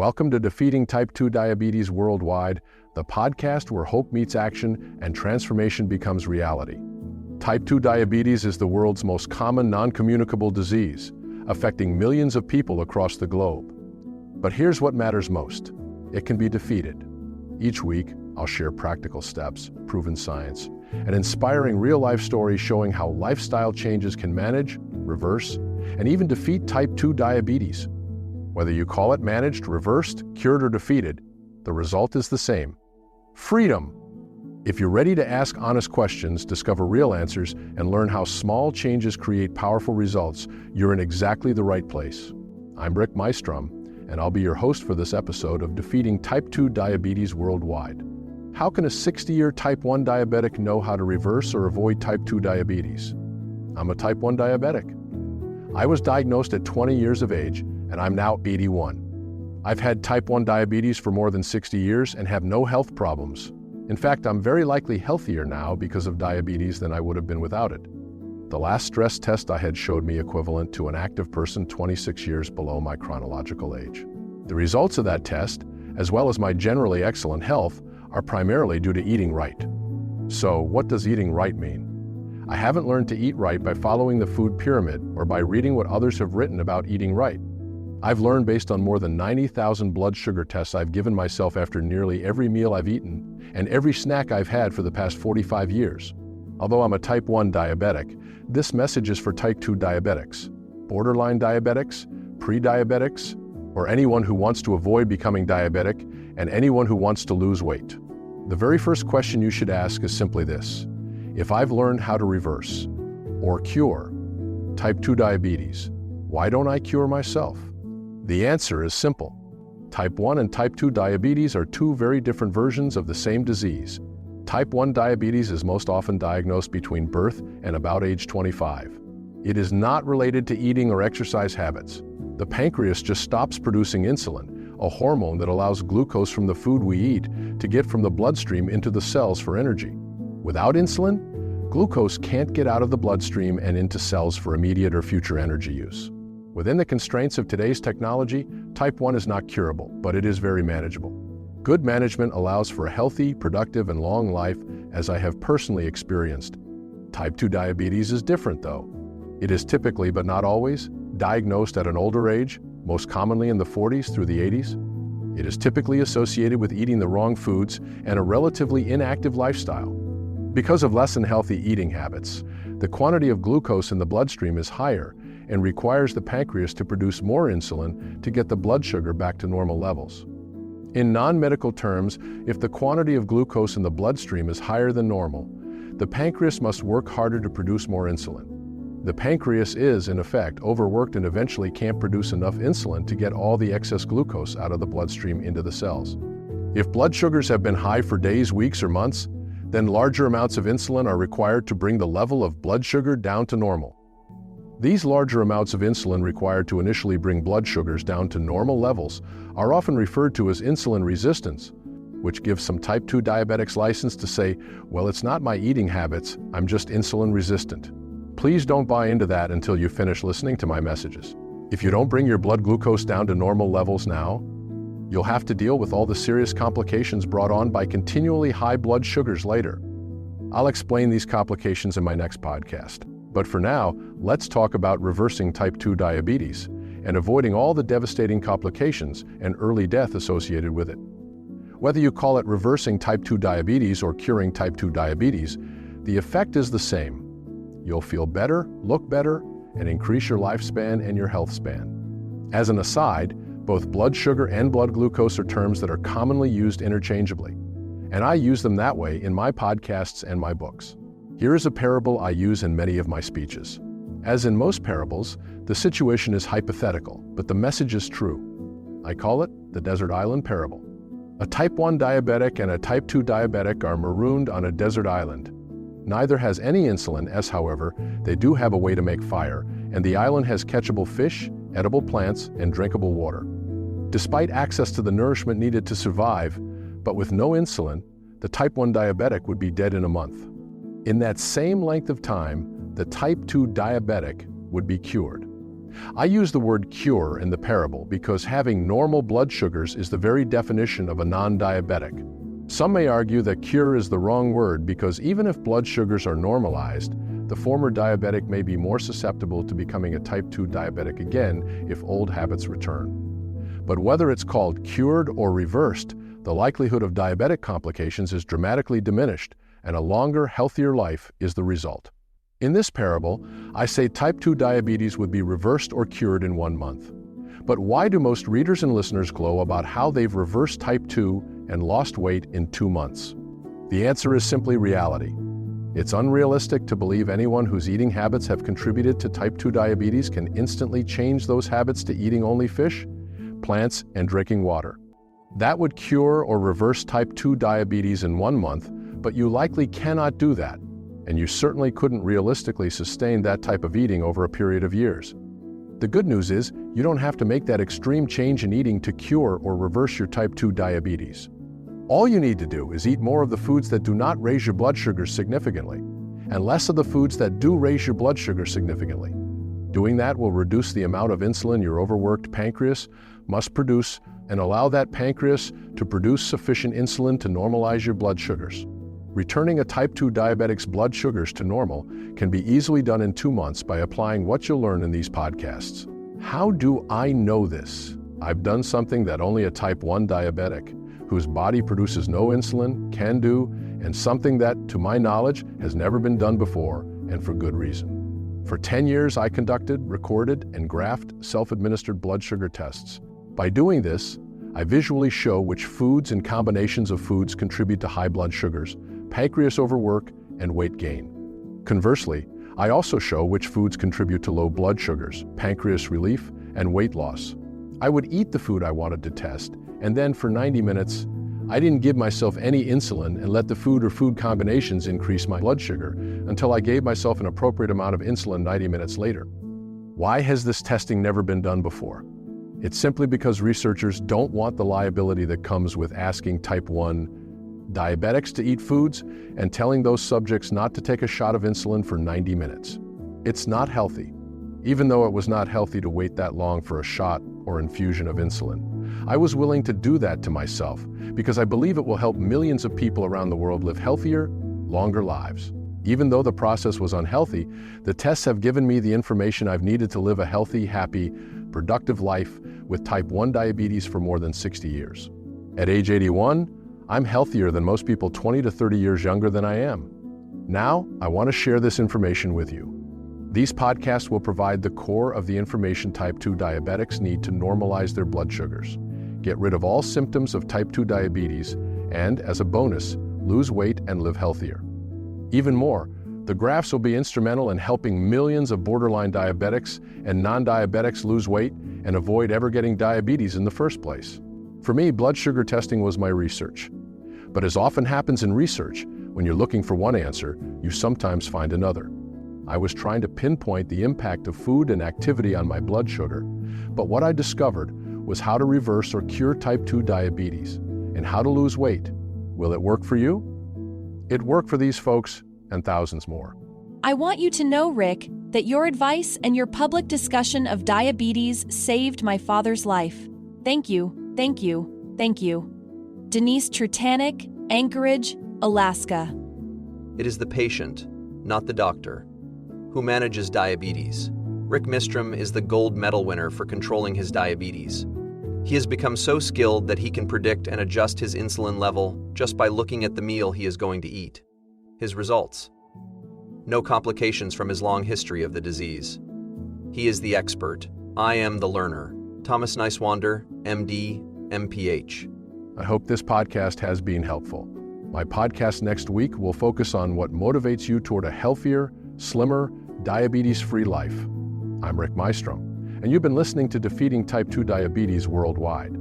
Welcome to Defeating Type 2 Diabetes Worldwide, the podcast where hope meets action and transformation becomes reality. Type 2 diabetes is the world's most common non-communicable disease, affecting millions of people across the globe. But here's what matters most. It can be defeated. Each week, I'll share practical steps, proven science, and inspiring real-life stories showing how lifestyle changes can manage, reverse, and even defeat type 2 diabetes. Whether you call it managed, reversed, cured, or defeated, the result is the same: freedom. If you're ready to ask honest questions, discover real answers, and learn how small changes create powerful results, you're in exactly the right place. I'm Mystrom, and I'll be your host for this episode of Defeating Type 2 Diabetes Worldwide. How can a 60-year Type 1 diabetic know how to reverse or avoid Type 2 diabetes? I'm a Type 1 diabetic. I was diagnosed at 20 years of age, and I'm now 81. I've had Type 1 diabetes for more than 60 years and have no health problems. In fact, I'm very likely healthier now because of diabetes than I would have been without it. The last stress test I had showed me equivalent to an active person 26 years below my chronological age. The results of that test, as well as my generally excellent health, are primarily due to eating right. So, what does eating right mean? I haven't learned to eat right by following the food pyramid or by reading what others have written about eating right. I've learned based on more than 90,000 blood sugar tests I've given myself after nearly every meal I've eaten and every snack I've had for the past 45 years. Although I'm a Type 1 diabetic, this message is for Type 2 diabetics, borderline diabetics, pre-diabetics, or anyone who wants to avoid becoming diabetic, and anyone who wants to lose weight. The very first question you should ask is simply this: if I've learned how to reverse or cure Type 2 diabetes, why don't I cure myself? The answer is simple. Type 1 and Type 2 diabetes are two very different versions of the same disease. Type 1 diabetes is most often diagnosed between birth and about age 25. It is not related to eating or exercise habits. The pancreas just stops producing insulin, a hormone that allows glucose from the food we eat to get from the bloodstream into the cells for energy. Without insulin, glucose can't get out of the bloodstream and into cells for immediate or future energy use. Within the constraints of today's technology, Type 1 is not curable, but it is very manageable. Good management allows for a healthy, productive, and long life, as I have personally experienced. Type 2 diabetes is different, though. It is typically, but not always, diagnosed at an older age, most commonly in the 40s through the 80s. It is typically associated with eating the wrong foods and a relatively inactive lifestyle. Because of less than healthy eating habits, the quantity of glucose in the bloodstream is higher and requires the pancreas to produce more insulin to get the blood sugar back to normal levels. In non-medical terms, if the quantity of glucose in the bloodstream is higher than normal, the pancreas must work harder to produce more insulin. The pancreas is, in effect, overworked and eventually can't produce enough insulin to get all the excess glucose out of the bloodstream into the cells. If blood sugars have been high for days, weeks, or months, then larger amounts of insulin are required to bring the level of blood sugar down to normal. These larger amounts of insulin required to initially bring blood sugars down to normal levels are often referred to as insulin resistance, which gives some Type 2 diabetics license to say, well, it's not my eating habits, I'm just insulin resistant. Please don't buy into that until you finish listening to my messages. If you don't bring your blood glucose down to normal levels now, you'll have to deal with all the serious complications brought on by continually high blood sugars later. I'll explain these complications in my next podcast. But for now, let's talk about reversing Type 2 diabetes and avoiding all the devastating complications and early death associated with it. Whether you call it reversing Type 2 diabetes or curing Type 2 diabetes, the effect is the same. You'll feel better, look better, and increase your lifespan and your health span. As an aside, both blood sugar and blood glucose are terms that are commonly used interchangeably, and I use them that way in my podcasts and my books. Here is a parable I use in many of my speeches. As in most parables, the situation is hypothetical, but the message is true. I call it the desert island parable. A Type 1 diabetic and a Type 2 diabetic are marooned on a desert island. Neither has any insulin, however, they do have a way to make fire, and the island has catchable fish, edible plants, and drinkable water. Despite access to the nourishment needed to survive, but with no insulin, the Type 1 diabetic would be dead in a month. In that same length of time, the Type 2 diabetic would be cured. I use the word cure in the parable because having normal blood sugars is the very definition of a non-diabetic. Some may argue that cure is the wrong word because even if blood sugars are normalized, the former diabetic may be more susceptible to becoming a type 2 diabetic again if old habits return. But whether it's called cured or reversed, the likelihood of diabetic complications is dramatically diminished, and a longer, healthier life is the result. In this parable, I say type 2 diabetes would be reversed or cured in 1 month. But why do most readers and listeners glow about how they've reversed type 2 and lost weight in 2 months? The answer is simply reality. It's unrealistic to believe anyone whose eating habits have contributed to type 2 diabetes can instantly change those habits to eating only fish, plants, and drinking water. That would cure or reverse type 2 diabetes in 1 month, but you likely cannot do that, and you certainly couldn't realistically sustain that type of eating over a period of years. The good news is, you don't have to make that extreme change in eating to cure or reverse your type 2 diabetes. All you need to do is eat more of the foods that do not raise your blood sugar significantly, and less of the foods that do raise your blood sugar significantly. Doing that will reduce the amount of insulin your overworked pancreas must produce and allow that pancreas to produce sufficient insulin to normalize your blood sugars. Returning a type 2 diabetic's blood sugars to normal can be easily done in 2 months by applying what you'll learn in these podcasts. How do I know this? I've done something that only a type 1 diabetic, whose body produces no insulin, can do, and something that, to my knowledge, has never been done before, and for good reason. For 10 years, I conducted, recorded, and graphed self-administered blood sugar tests. By doing this, I visually show which foods and combinations of foods contribute to high blood sugars, pancreas overwork, and weight gain. Conversely, I also show which foods contribute to low blood sugars, pancreas relief, and weight loss. I would eat the food I wanted to test, and then for 90 minutes, I didn't give myself any insulin and let the food or food combinations increase my blood sugar until I gave myself an appropriate amount of insulin 90 minutes later. Why has this testing never been done before? It's simply because researchers don't want the liability that comes with asking type 1 diabetics to eat foods and telling those subjects not to take a shot of insulin for 90 minutes. It's not healthy, even though it was not healthy to wait that long for a shot or infusion of insulin. I was willing to do that to myself because I believe it will help millions of people around the world live healthier, longer lives. Even though the process was unhealthy, the tests have given me the information I've needed to live a healthy, happy, productive life with type 1 diabetes for more than 60 years. At age 81, I'm healthier than most people 20 to 30 years younger than I am. Now, I want to share this information with you. These podcasts will provide the core of the information type 2 diabetics need to normalize their blood sugars, get rid of all symptoms of type 2 diabetes, and, as a bonus, lose weight and live healthier. Even more, the graphs will be instrumental in helping millions of borderline diabetics and non-diabetics lose weight and avoid ever getting diabetes in the first place. For me, blood sugar testing was my research. But as often happens in research, when you're looking for one answer, you sometimes find another. I was trying to pinpoint the impact of food and activity on my blood sugar, but what I discovered was how to reverse or cure type 2 diabetes and how to lose weight. Will it work for you? It worked for these folks and thousands more. I want you to know, Rick, that your advice and your public discussion of diabetes saved my father's life. Thank you, thank you, thank you. Denise Trutanek, Anchorage, Alaska. It is the patient, not the doctor, who manages diabetes. Rick Mystrom is the gold medal winner for controlling his diabetes. He has become so skilled that he can predict and adjust his insulin level just by looking at the meal he is going to eat. His results: no complications from his long history of the disease. He is the expert. I am the learner. Thomas Niswander, MD, MPH. I hope this podcast has been helpful. My podcast next week will focus on what motivates you toward a healthier, slimmer, diabetes-free life. I'm Rick Mystrom, and you've been listening to Defeating Type 2 Diabetes Worldwide.